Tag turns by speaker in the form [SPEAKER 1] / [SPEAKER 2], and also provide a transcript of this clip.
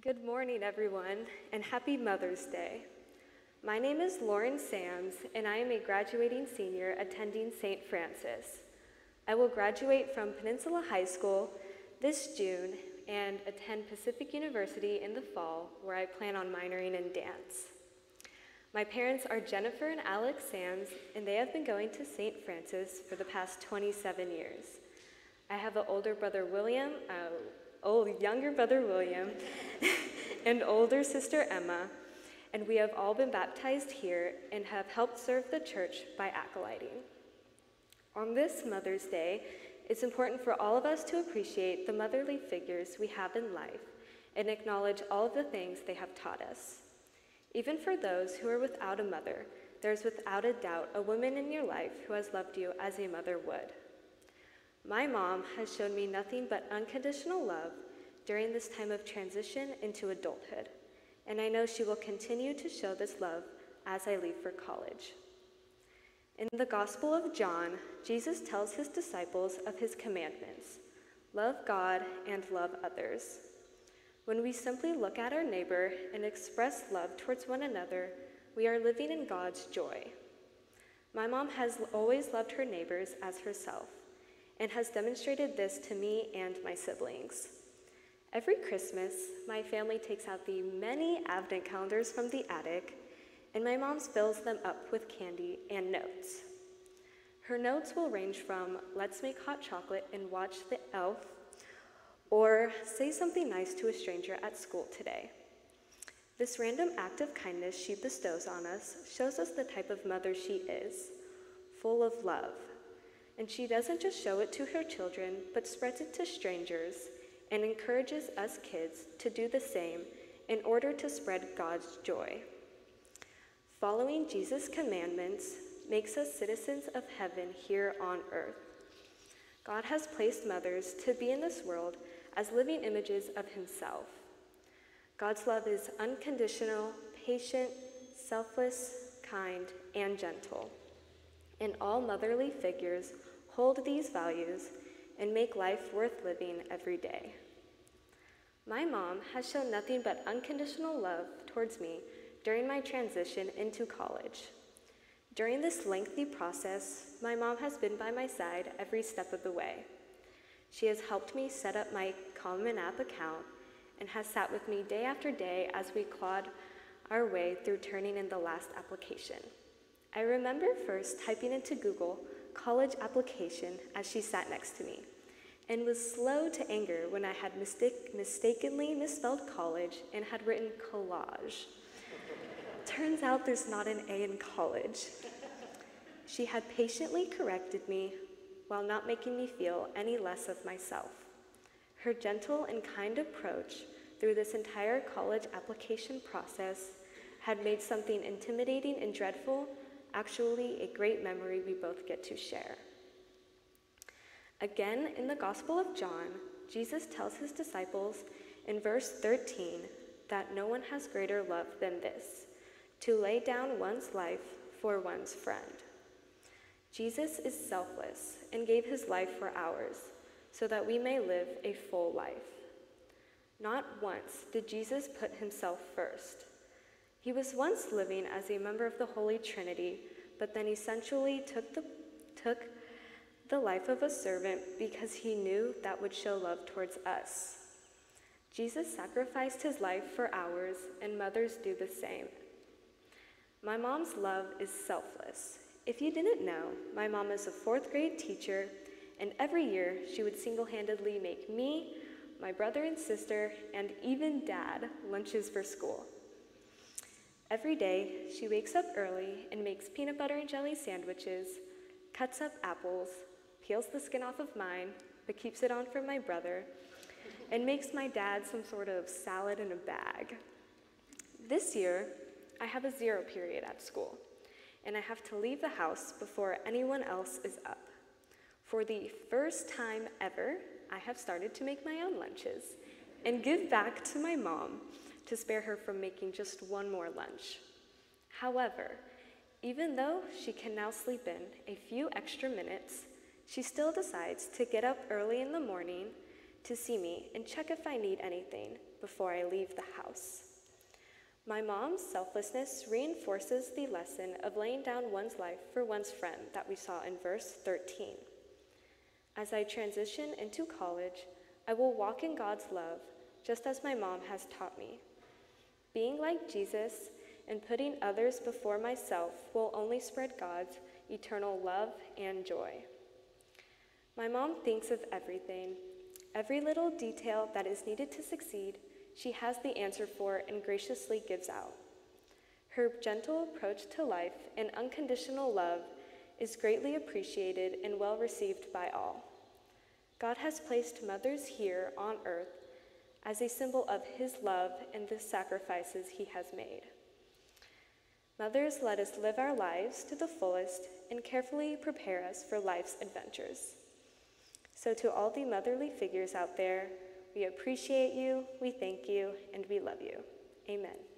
[SPEAKER 1] Good morning, everyone, and happy Mother's Day. My name is Lauren Sams, and I am a graduating senior attending St. Francis. I will graduate from Peninsula High School this June and attend Pacific University in the fall, where I plan on minoring in dance. My parents are Jennifer and Alex Sams, and they have been going to St. Francis for the past 27 years. I have an younger brother William, and older sister Emma, and we have all been baptized here and have helped serve the church by acolyting. On this Mother's Day, it's important for all of us to appreciate the motherly figures we have in life and acknowledge all of the things they have taught us. Even for those who are without a mother, there's without a doubt a woman in your life who has loved you as a mother would. My mom has shown me nothing but unconditional love during this time of transition into adulthood, and I know she will continue to show this love as I leave for college. In the Gospel of John, Jesus tells his disciples of his commandments: love God and love others. When we simply look at our neighbor and express love towards one another, we are living in God's joy. My mom has always loved her neighbors as herself, and has demonstrated this to me and my siblings. Every Christmas, my family takes out the many advent calendars from the attic, and my mom fills them up with candy and notes. Her notes will range from, "Let's make hot chocolate and watch the elf," or "Say something nice to a stranger at school today." This random act of kindness she bestows on us shows us the type of mother she is, full of love. And she doesn't just show it to her children, but spreads it to strangers and encourages us kids to do the same in order to spread God's joy. Following Jesus' commandments makes us citizens of heaven here on earth. God has placed mothers to be in this world as living images of himself. God's love is unconditional, patient, selfless, kind, and gentle. And all motherly figures hold these values and make life worth living every day. My mom has shown nothing but unconditional love towards me during my transition into college. During this lengthy process, my mom has been by my side every step of the way. She has helped me set up my Common App account and has sat with me day after day as we clawed our way through turning in the last application. I remember first typing into Google college application as she sat next to me, and was slow to anger when I had mistakenly misspelled college and had written collage. Turns out there's not an A in college. She had patiently corrected me while not making me feel any less of myself. Her gentle and kind approach through this entire college application process had made something intimidating and dreadful actually a great memory we both get to share. Again, in the Gospel of John, Jesus tells his disciples in verse 13 that no one has greater love than this, to lay down one's life for one's friend. Jesus is selfless and gave his life for ours so that we may live a full life. Not once did Jesus put himself first. He was once living as a member of the Holy Trinity, but then essentially took the life of a servant because he knew that would show love towards us. Jesus sacrificed his life for ours, and mothers do the same. My mom's love is selfless. If you didn't know, my mom is a 4th grade teacher, and every year she would single-handedly make me, my brother and sister, and even dad lunches for school. Every day, she wakes up early and makes peanut butter and jelly sandwiches, cuts up apples, peels the skin off of mine, but keeps it on for my brother, and makes my dad some sort of salad in a bag. This year, I have a 0 period at school, and I have to leave the house before anyone else is up. For the first time ever, I have started to make my own lunches and give back to my mom to spare her from making just one more lunch. However, even though she can now sleep in a few extra minutes, she still decides to get up early in the morning, to see me and check if I need anything before I leave the house. My mom's selflessness reinforces the lesson of laying down one's life for one's friend that we saw in verse 13. As I transition into college, I will walk in God's love, just as my mom has taught me. Being like Jesus and putting others before myself will only spread God's eternal love and joy. My mom thinks of everything. Every little detail that is needed to succeed, she has the answer for and graciously gives out. Her gentle approach to life and unconditional love is greatly appreciated and well received by all. God has placed mothers here on earth as a symbol of his love and the sacrifices he has made. Mothers let us live our lives to the fullest and carefully prepare us for life's adventures. So to all the motherly figures out there, we appreciate you, we thank you, and we love you. Amen.